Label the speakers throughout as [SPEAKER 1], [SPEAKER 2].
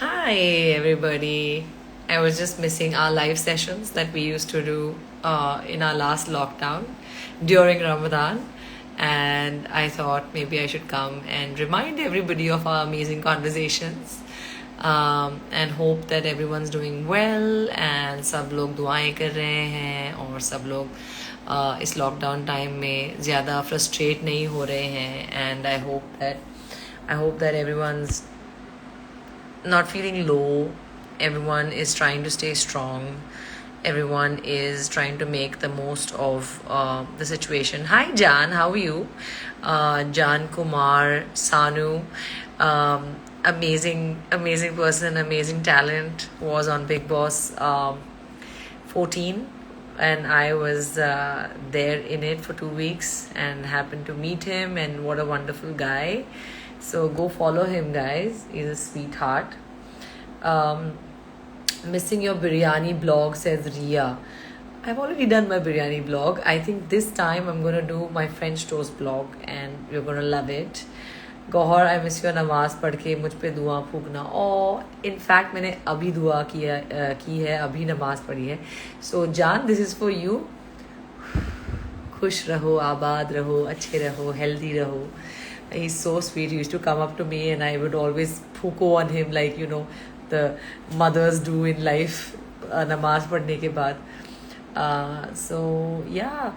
[SPEAKER 1] Hi, everybody. I was just missing our live sessions that we used to do in our last lockdown during Ramadan. And I thought maybe I should come and remind everybody of our amazing conversations and hope that everyone's doing well and सब लोग दुआएं कर रहे हैं और सब लोग इस लॉकडाउन टाइम में ज़्यादा फ्रस्ट्रेट नहीं हो रहे हैं and I hope that everyone's not feeling low. Everyone is trying to stay strong. Everyone is trying to make the most of the situation. Hi, Jan. How are you? Jan Kumar, Sanu, amazing person, amazing talent. Was on Big Boss 14, and I was there in it for 2 weeks and happened to meet him. And what a wonderful guy! So go follow him, guys. He's a sweetheart. Missing your biryani blog, says Ria. I've already done my biryani blog. I think this time I'm going to do my French toast blog and you're going to love it. Gohar, I miss your नमाज पढ़ के मुझ पे दुआ फूकना. और in fact मैंने अभी दुआ की है, अभी नमाज पढ़ी है. So Jan, this is for you. खुश रहो, आबाद रहो, अच्छे रहो, healthy रहो. He's so sweet. He used to come up to me and I would always puko on him like, the mothers do in life, namaz padne ke baad. So, yeah.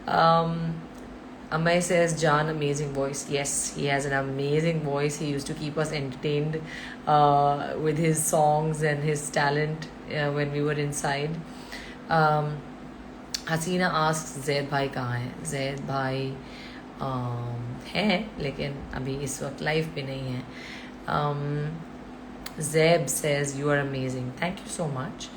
[SPEAKER 1] Amay says, Jan, amazing voice. Yes, he has an amazing voice. He used to keep us entertained with his songs and his talent when we were inside. Hasina asks, Zaid bhai kahan hai? Zaid bhai है लेकिन अभी इस वक्त life पे नहीं है. Zeb says you are amazing. Thank you so much.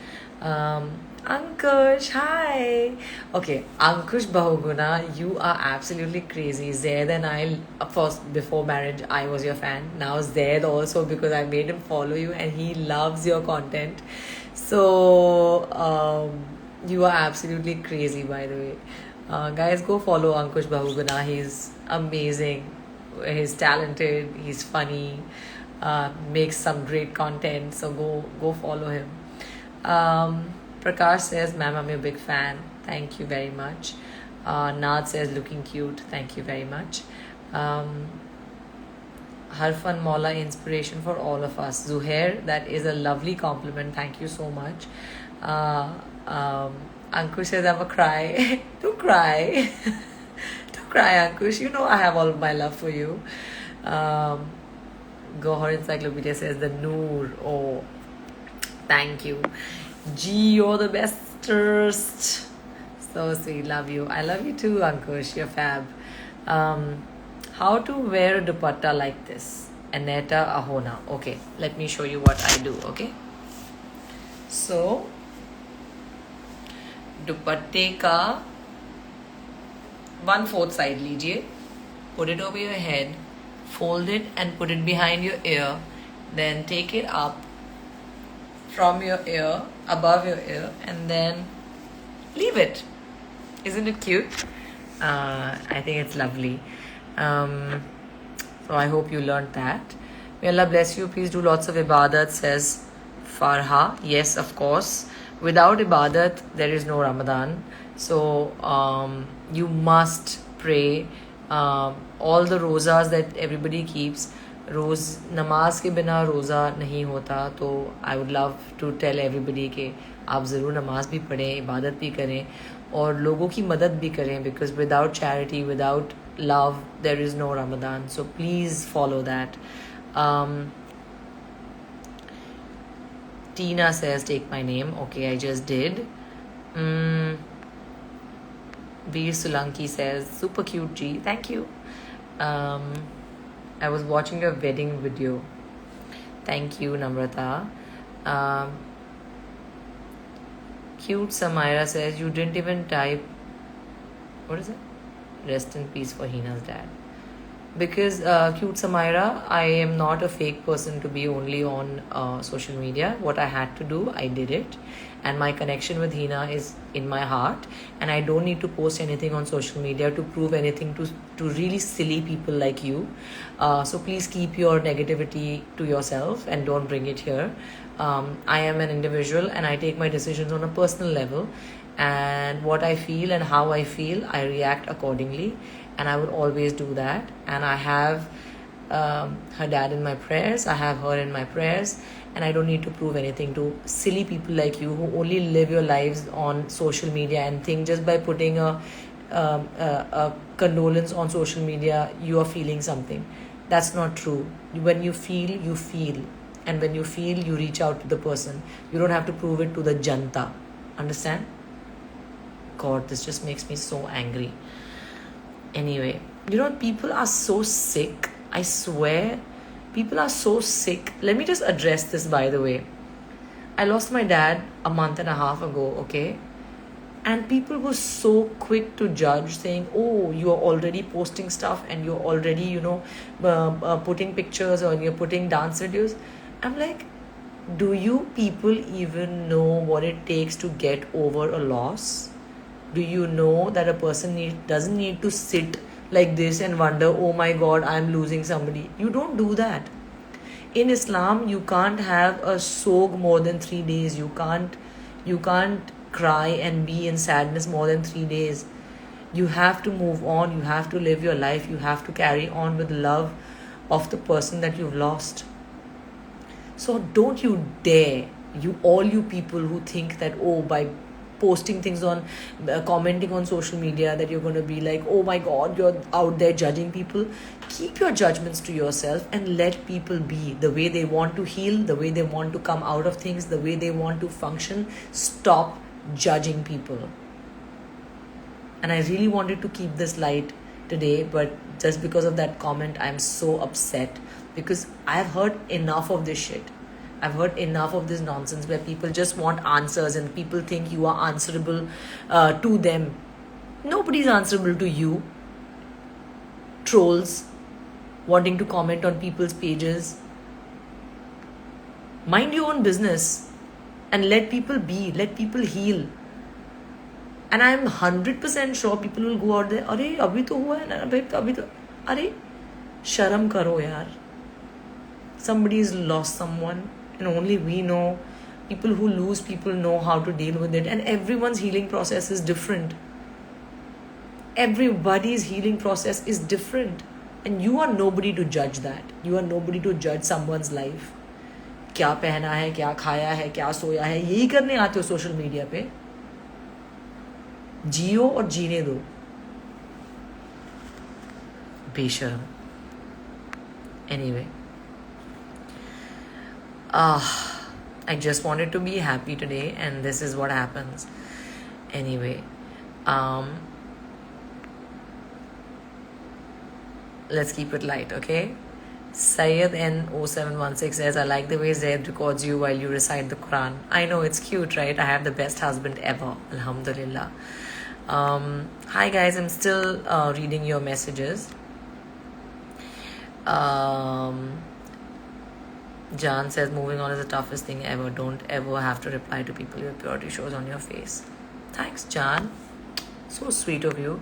[SPEAKER 1] Ankush, hi. Okay, Ankush Bahuguna, you are absolutely crazy. Zaid and I, of course, before marriage, I was your fan. Now Zaid also, because I made him follow you and he loves your content. So, you are absolutely crazy, by the way. Guys, go follow Ankush Bahuguna. He's amazing. He's talented. He's funny. Makes some great content. So go follow him. Prakash says, "Ma'am, I'm your big fan. Thank you very much." Naad says, "Looking cute. Thank you very much." Harfan Mola, inspiration for all of us. Zuhair, that is a lovely compliment. Thank you so much. Ankush says, "I'm a cry." Don't cry. Don't cry, Ankush. You know I have all of my love for you. Gohar Encyclopedia says, the Noor. Oh, thank you. Gee, you're the bestest. So sweet. Love you. I love you too, Ankush. You're fab. How to wear a dupatta like this? Aneta Ahona. Okay, let me show you what I do, okay? So, दुपट्टे का 1/4 side लीजिए, put it over your head, fold it and put it behind your ear, then take it up from your ear, above your ear, and then leave it. Isn't it cute? I think it's lovely. So I hope you learned that. May Allah bless you. Please do lots of ibadat, says Farha. Yes, of course. Without ibadat, there is no Ramadan. So you must pray. All the rozas that everybody keeps, नमाज के बिना रोज़ा नहीं होता. तो I would love to tell everybody कि आप ज़रूर नमाज भी पढ़ें, इबादत भी करें और लोगों की मदद भी करें, because without charity, without love, there is no Ramadan. So please follow that. Tina says, take my name. Okay, I just did. Veer Solanki says, super cute, G. Thank you. I was watching your wedding video. Thank you, Namrata. Cute Samaira says, you didn't even type. What is it? Rest in peace for Hina's dad. Because cute Samaira, I am not a fake person to be only on social media. What I had to do, I did it, and my connection with Hina is in my heart, and I don't need to post anything on social media to prove anything to really silly people like you. So please keep your negativity to yourself and don't bring it here. I am an individual and I take my decisions on a personal level, and what I feel and how I feel, I react accordingly, and I will always do that. And I have her dad in my prayers, I have her in my prayers, and I don't need to prove anything to silly people like you who only live your lives on social media and think just by putting a condolence on social media you are feeling something. That's not true. When you feel, you feel, and when you feel, you reach out to the person. You don't have to prove it to the janta. Understand? God, this just makes me so angry. Anyway, people are so sick. I swear, people are so sick. Let me just address this, by the way. I lost my dad a month and a half ago, okay? And people were so quick to judge, saying, oh, you're already posting stuff and you're already, putting pictures or you're putting dance videos. I'm like, do you people even know what it takes to get over a loss? Do you know that a person doesn't need to sit like this and wonder, oh my God, I'm losing somebody? You don't do that. In Islam, you can't have a sog more than 3 days. You can't cry and be in sadness more than 3 days. You have to move on. You have to live your life. You have to carry on with love of the person that you've lost. So don't you dare, all you people who think that, oh, by posting things on, commenting on social media, that you're going to be like, oh my God, you're out there judging people. Keep your judgments to yourself and let people be the way they want to heal, the way they want to come out of things, the way they want to function. Stop judging people. And I really wanted to keep this light today, but just because of that comment, I'm so upset because I've heard enough of this shit. I've heard enough of this nonsense where people just want answers and people think you are answerable to them. Nobody's answerable to you. Trolls wanting to comment on people's pages. Mind your own business and let people be, let people heal. And I'm 100% sure people will go out there, अरे अभी तो हुआ है ना भाई, अभी तो अरे शर्म करो यार. Somebody's lost someone and only we know. People who lose people know how to deal with it, and everyone's healing process is different. Everybody's healing process is different, and you are nobody to judge that. You are nobody to judge someone's life. क्या पहना है, क्या खाया है, क्या सोया है, यही करने आते हो सोशल मीडिया पे. जियो और जीने दो. बेशर्म. Anyway. I just wanted to be happy today, and this is what happens. Anyway, let's keep it light, okay? Syed N0716 says, I like the way Zaid records you while you recite the Quran. I know, it's cute, right? I have the best husband ever. Alhamdulillah. Hi guys, I'm still reading your messages. Jan says, moving on is the toughest thing ever. Don't ever have to reply to people. Your purity shows on your face. Thanks, Jan. So sweet of you.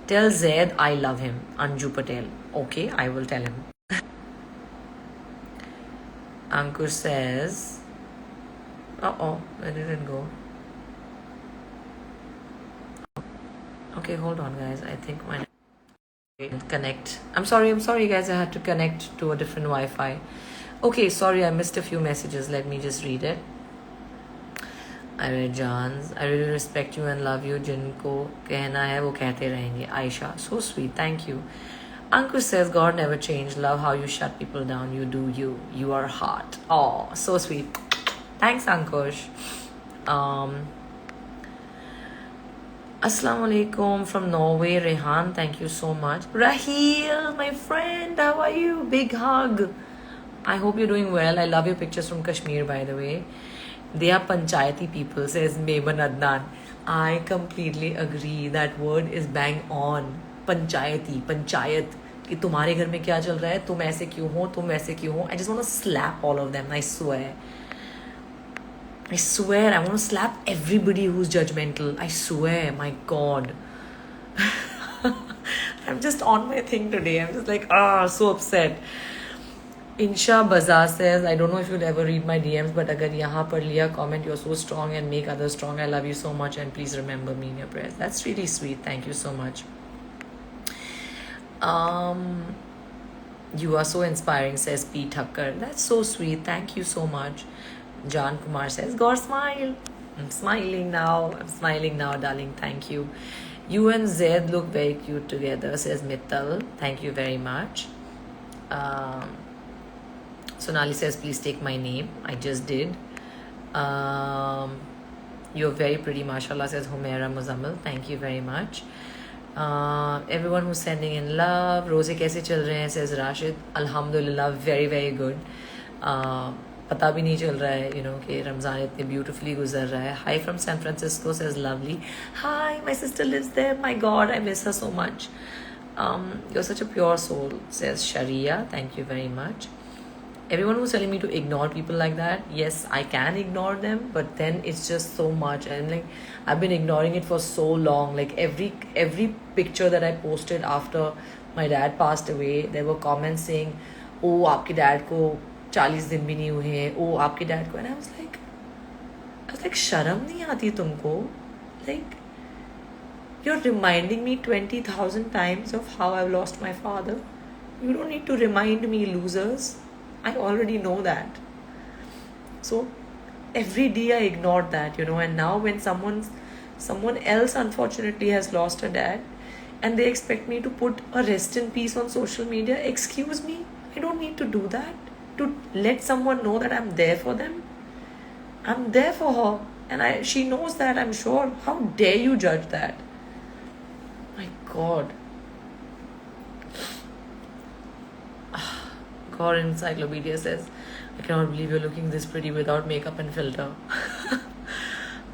[SPEAKER 1] Tell Zaid I love him. Anju Patel. Okay, I will tell him. Ankur says, where did it go? Okay, hold on, guys. I think my connect. I'm sorry, guys. I had to connect to a different Wi-Fi. Okay, sorry, I missed a few messages. Let me just read it. I read Jan's. I really respect you and love you. जिनको कहना है वो कहते रहेंगे. Aisha, so sweet. Thank you. Ankush says, God never changed. Love how you shut people down. You do you. You are hot. Oh, so sweet. Thanks, Ankush. Assalamu alaikum from Norway, Rehan. Thank you so much. Raheel, my friend, how are you? Big hug. I hope you're doing well. I love your pictures from Kashmir, by the way. They are panchayati people, says Maiban Adnan. I completely agree. That word is bang on. Panchayati, panchayat. कि तुम्हारे घर में क्या चल रहा है, तुम ऐसे क्यों हो, तुम ऐसे क्यों हो. I just want to slap all of them. I swear, I want to slap everybody who's judgmental. I swear, my God. I'm just on my thing today. I'm just like, so upset. Insha Bazaar says, I don't know if you'll ever read my DMs, but agar yahan par liya comment, you're so strong and make others strong. I love you so much and please remember me in your prayers. That's really sweet. Thank you so much. You are so inspiring, says P. Thakkar. That's so sweet. Thank you so much. John Kumar says, God smile. I'm smiling now. I'm smiling now, darling. Thank you. You and Zed look very cute together, says Mittal. Thank you very much. Sonali says, please take my name. I just did. You're very pretty, mashallah, says Humaira Muzammil. Thank you very much. Everyone who's sending in love. Roze kaise chal rahe hain, says Rashid. Alhamdulillah, very, very good. पता भी नहीं चल रहा है, you know, कि रमज़ान इतने beautifully गुजर रहा है. Hi from San Francisco, says Lovely. Hi, my sister lives there. My God, I miss her so much. You're such a pure soul, says Sharia. Thank you very much. Everyone who's telling me to ignore people like that, yes, I can ignore them, but then it's just so much. And like, I've been ignoring it for so long. Like every picture that I posted after my dad passed away, there were comments saying, oh, आपके dad को 40 दिन भी नहीं हुए हैं, oh, आपके dad को. And I was like, शर्म नहीं आती तुमको? Like, you're reminding me 20,000 times of how I've lost my father. You don't need to remind me, losers. I already know that. So every day I ignored that, you know, and now when someone else unfortunately has lost a dad and they expect me to put a rest in peace on social media, excuse me, I don't need to do that. To let someone know that I'm there for them. I'm there for her. And she knows that, I'm sure. How dare you judge that? My God. Core Encyclopedia says, I cannot believe you're looking this pretty without makeup and filter.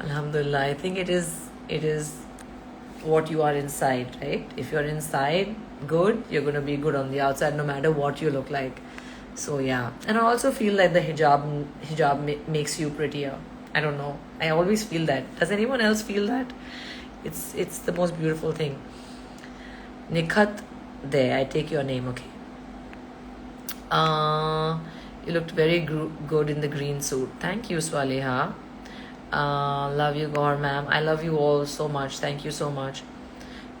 [SPEAKER 1] Alhamdulillah. I think it is what you are inside, right? If you're inside good, you're going to be good on the outside no matter what you look like. So yeah. And I also feel like the hijab makes you prettier. I don't know. I always feel that. Does anyone else feel that? It's the most beautiful thing. Nikhat, there, I take your name, okay. You looked very good in the green suit. Thank you, Swaliha. Love you, Gaur ma'am. I love you all so much. Thank you so much.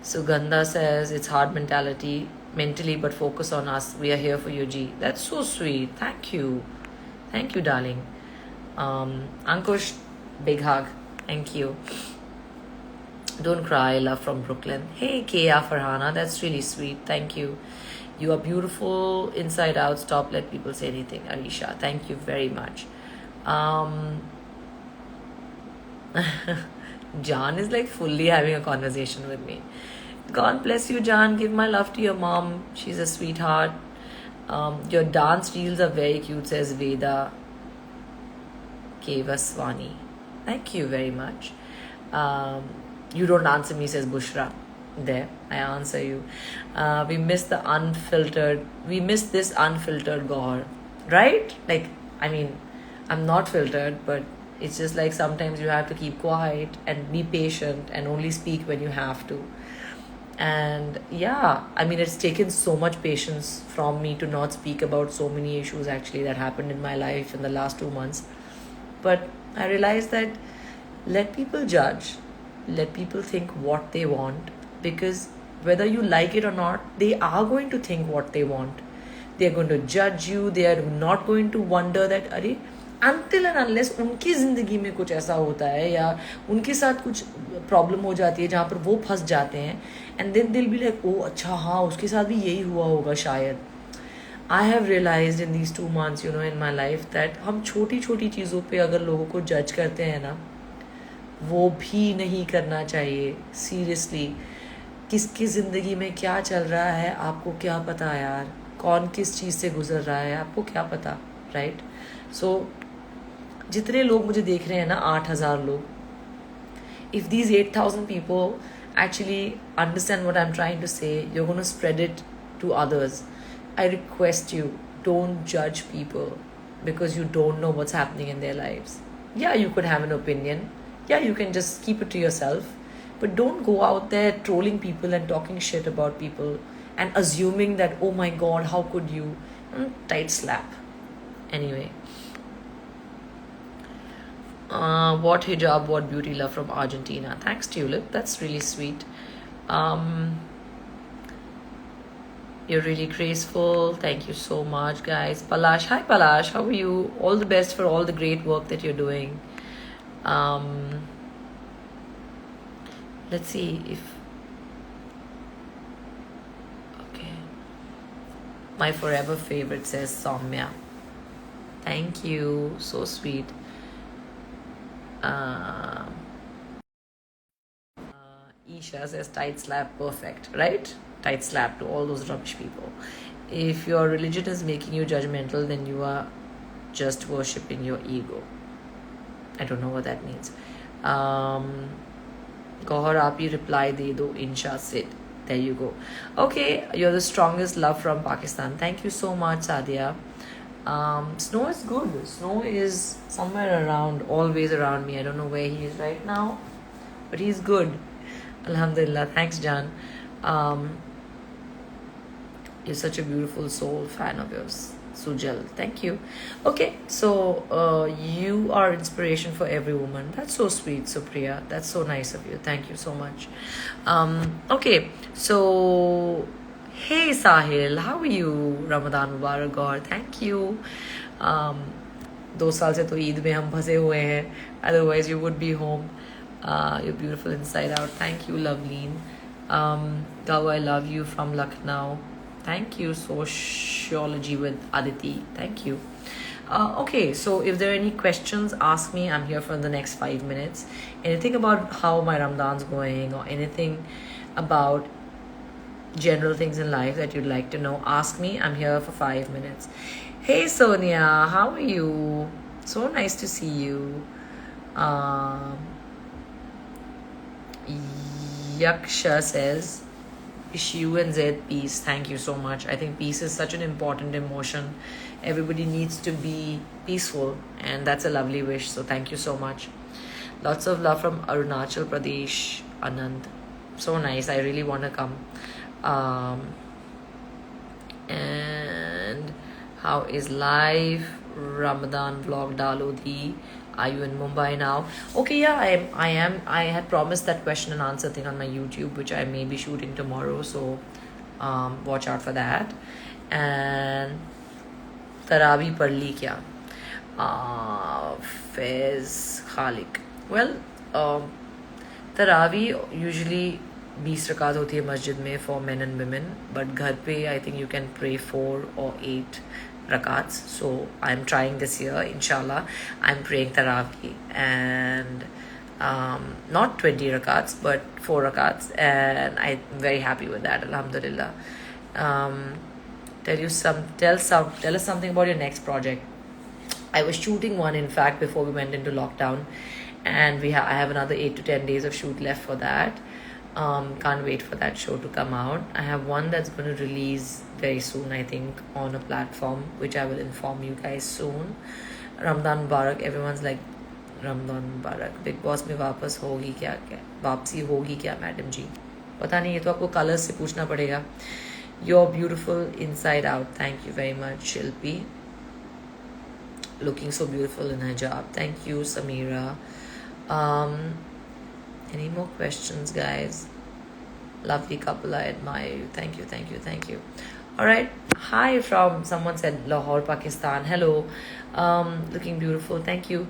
[SPEAKER 1] Sugandha says it's hard mentally, but focus on us. We are here for you, G. That's so sweet. Thank you, darling. Ankush, big hug. Thank you. Don't cry. Love from Brooklyn. Hey, Kia Farhana. That's really sweet. Thank you. You are beautiful inside out. Stop let people say anything. Arisha, thank you very much. Jan is like fully having a conversation with me. God bless you, Jan. Give my love to your mom. She's a sweetheart. Your dance reels are very cute, says Veda Kevaswani. Thank you very much. You don't answer me, says Bushra. There, I answer you. We miss this unfiltered Gaur, right? Like, I mean, I'm not filtered, but it's just like sometimes you have to keep quiet and be patient and only speak when you have to. And yeah, I mean, it's taken so much patience from me to not speak about so many issues actually that happened in my life in the last 2 months. But I realized that let people judge, let people think what they want. Because whether you like it or not, they are going to think what they want. They are going to judge you. They are not going to wonder that, अरे, until and unless उनकी ज़िंदगी में कुछ ऐसा होता है या उनके साथ कुछ प्रॉब्लम हो जाती है जहाँ पर वो फंस जाते हैं, and then they'll be like, oh अच्छा हाँ उसके साथ भी यही हुआ होगा शायद. I have realized in these 2 months, you know, in my life that हम छोटी छोटी चीज़ों पे अगर लोगों को जज करते हैं ना, वो भी नहीं करना चाहिए. Seriously. किसकी ज़िंदगी में क्या चल रहा है आपको क्या पता यार, कौन किस चीज़ से गुजर रहा है आपको क्या पता, राइट? सो जितने लोग मुझे देख रहे हैं ना, 8,000 लोग, if these 8,000 people actually understand what I'm trying to say, you're going to spread it to others, I request you, don't judge people because you don't know what's happening in their lives. Yeah, you could have an opinion. Yeah, you can just keep it to yourself. But don't go out there trolling people and talking shit about people and assuming that, oh my god, how could you? Tight slap. Anyway. What hijab, what beauty, love from Argentina. Thanks, Tulip. That's really sweet. Um, you're really graceful. Thank you so much, guys. Palash, hi Palash. How are you? All the best for all the great work that you're doing. Um, let's see if. Okay. My forever favorite says Soumya. Thank you. So sweet. Isha says tight slap, perfect, right? Tight slap to all those rubbish people. If your religion is making you judgmental, then you are just worshipping your ego. I don't know what that means. Gohar aap reply de do, insha sit. There you go. Okay, you're the strongest love from Pakistan. Thank you so much, Sadia. Snow is good. Snow is somewhere around, always around me. I don't know where he is right now, but he's good. Alhamdulillah. Thanks, Jan. You're such a beautiful soul, fan of yours. Sujal. Thank you. Okay, so you are inspiration for every woman. That's so sweet, Supriya. That's so nice of you. Thank you so much. Okay, so hey Sahil, how are you? Ramadan Mubarak God. Thank you. 2 साल से तो ईद में हम फंसे हुए हैं. Otherwise you would be home. You're beautiful inside out. Thank you, Loveleen. Gawa, I love you from Lucknow. Thank you, Sociology with Aditi. Thank you. Okay, so if there are any questions, ask me. I'm here for the next 5 minutes. Anything about how my Ramadan's going or anything about general things in life that you'd like to know, ask me. I'm here for 5 minutes. Hey, Sonia, how are you? So nice to see you. Yaksha says, wish you and Zed peace. Thank you so much. I think peace is such an important emotion. Everybody needs to be peaceful, and that's a lovely wish. So thank you so much. Lots of love from Arunachal Pradesh, Anand. So nice. I really want to come. And how is life? Ramadan vlog Dalodi. Are you in Mumbai now? Okay, yeah, I am. I had promised that question and answer thing on my YouTube, which I may be shooting tomorrow. So watch out for that. And Tarawi Parli kya? Faiz Khalik. Well, Tarawi usually 20 rakat hoti hai masjid mein for men and women, but ghar pe I think you can pray 4 or 8 rakats. So I'm trying this year, inshallah. I'm praying Taraweeh and not 20 rakats but 4 rakats, and I'm very happy with that, alhamdulillah. Tell us something about your next project. I was shooting one, in fact, before we went into lockdown, and I have another 8 to 10 days of shoot left for that. Can't wait for that show to come out. I have one that's going to release very soon, I think, on a platform, which I will inform you guys soon. Ramadan Mubarak. Everyone's like, Ramadan Mubarak. Big Boss में वापस होगी क्या वापसी होगी क्या madam जी? पता नहीं, ये तो आपको कलर्स से पूछना पड़ेगा. You're beautiful inside out. Thank you very much, Shilpi. Looking so beautiful in hijab. Thank you, Samira. Any more questions, guys? Lovely couple, I admire you. Thank you, thank you, thank you. All right. Hi from someone said Lahore, Pakistan. Hello. Looking beautiful. Thank you.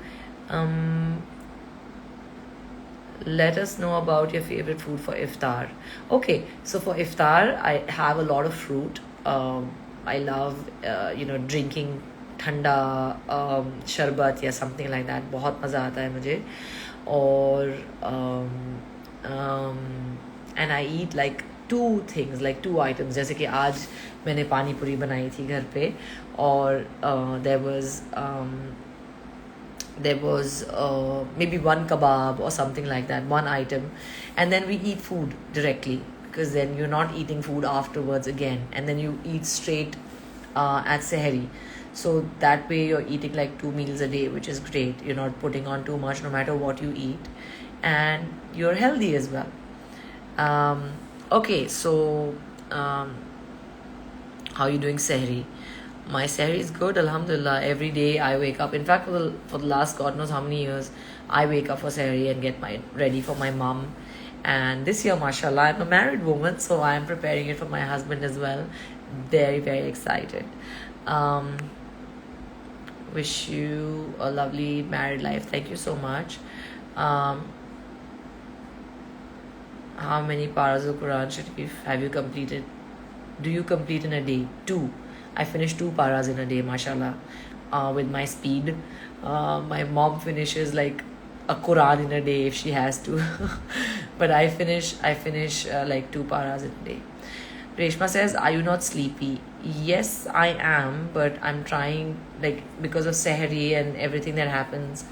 [SPEAKER 1] Let us know about your favorite food for iftar. Okay, so for iftar, I have a lot of fruit. I love, drinking ठंडा शरबत या something like that. बहुत मज़ा आता है मुझे. और and I eat like 2 things, like 2 items. जैसे कि आज मैंने पानी पूरी बनाई थी घर पे, और there was maybe 1 kebab or something like that, 1 item, and then we eat food directly because then you're not eating food afterwards again, and then you eat straight at Sehri. So that way you're eating like 2 meals a day, which is great. You're not putting on too much no matter what you eat, and you're healthy as well. Okay, so how are you doing, Sehri? My Sehri is good, Alhamdulillah. Every day I wake up. In fact, for the last God knows how many years, I wake up for Sehri and get my ready for my mom. And this year, mashallah, I'm a married woman, so I'm preparing it for my husband as well. Very, very excited. Wish you a lovely married life. Thank you so much. How many paras of Quran Sharif have you completed? Do you complete in a day? 2. I finish 2 paras in a day, mashallah, with my speed. My mom finishes like a Quran in a day if she has to. But I finish like 2 paras in a day. Reshma says, are you not sleepy? Yes, I am, but I'm trying, like, because of Sehri and everything that happens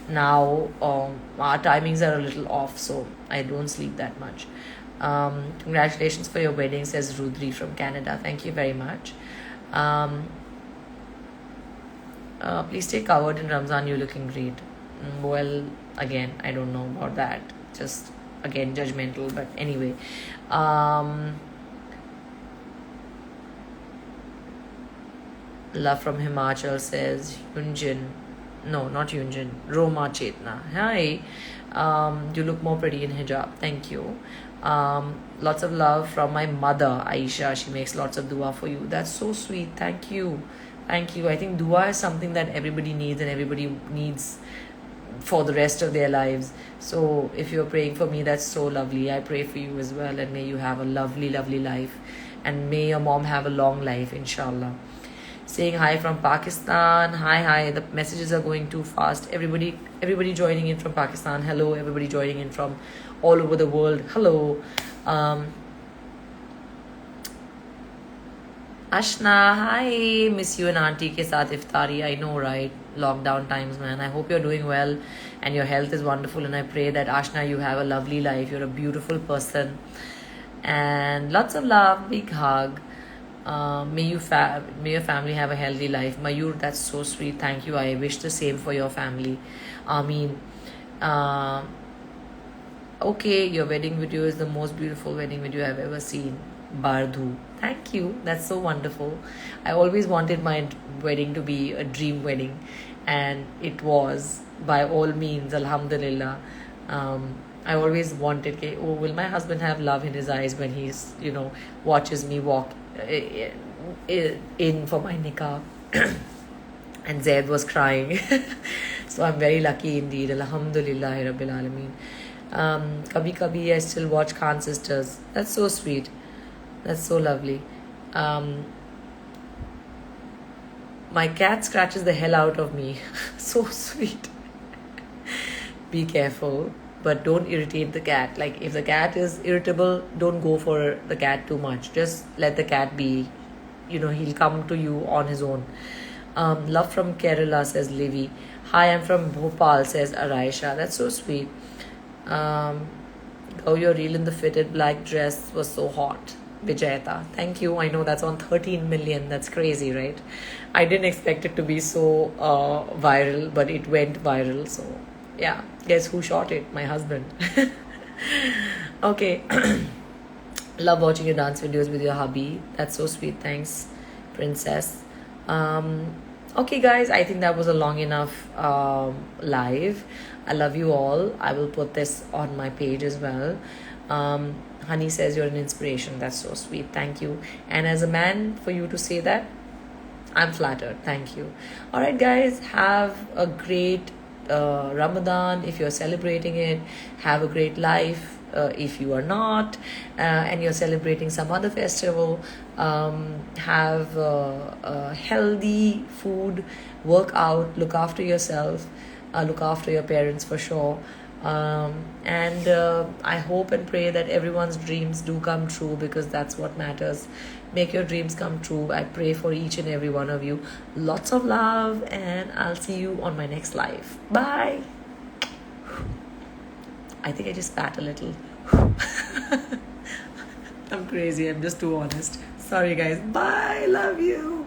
[SPEAKER 1] now, our timings are a little off, so I don't sleep that much. Congratulations for your wedding, says Rudri from Canada. Thank you very much. Please stay covered in Ramzan. You're looking great. Well, again, I don't know about that. Just, again, judgmental. But anyway. Love from Himachal says, Yunjin. No, not Yunjin. Roma Chetna. Hi. You look more pretty in hijab. Thank you. Lots of love from my mother, Aisha. She makes lots of dua for you. That's so sweet. Thank you. Thank you. I think dua is something that everybody needs, and everybody needs for the rest of their lives. So if you're praying for me, that's so lovely. I pray for you as well, and may you have a lovely, lovely life, and may your mom have a long life, inshallah. Saying hi from Pakistan. Hi. The messages are going too fast. Everybody joining in from Pakistan. Hello. Everybody joining in from all over the world. Hello. Ashna, hi. Miss you and auntie ke saath iftari. I know, right? Lockdown times, man. I hope you're doing well and your health is wonderful. And I pray that, Ashna, you have a lovely life. You're a beautiful person. And lots of love. Big hug. May your family have a healthy life. Mayur, that's so sweet. Thank you. I wish the same for your family. Ameen. Okay, your wedding video is the most beautiful wedding video I've ever seen. Bardhu. Thank you. That's so wonderful. I always wanted my wedding to be a dream wedding, and it was, by all means, alhamdulillah. I always wanted, will my husband have love in his eyes when he's, watches me walk in for my nikah? And Zaid was crying. So I'm very lucky indeed. Alhamdulillah Rabbil Alameen. Kabhi Kabhi I still watch Khan Sisters. That's so sweet. That's so lovely. My cat scratches the hell out of me. So sweet. Be careful, but don't irritate the cat. Like, if the cat is irritable, don't go for the cat too much. Just let the cat be. He'll come to you on his own. Love from Kerala, says Livy. Hi, I'm from Bhopal, says Araisha. That's so sweet. Your reel in the fitted black dress was so hot. Vijayata. Thank you. I know that's on 13 million. That's crazy, right? I didn't expect it to be so viral, but it went viral. So, yeah. Guess who shot it? My husband. Okay. Love watching your dance videos with your hubby. That's so sweet. Thanks, princess. Okay, guys. I think that was a long enough live. I love you all. I will put this on my page as well. Honey says you're an inspiration. That's so sweet. Thank you. And as a man, for you to say that, I'm flattered. Thank you. All right, guys. Have a great Ramadan if you're celebrating it. Have a great life if you are not, and you're celebrating some other festival. Have healthy food, work out, look after yourself, look after your parents for sure. And I hope and pray that everyone's dreams do come true, because that's what matters. Make your dreams come true. I pray for each and every one of you. Lots of love, and I'll see you on my next live. Bye. I think I just spat a little. I'm crazy. I'm just too honest. Sorry, guys. Bye. Love you.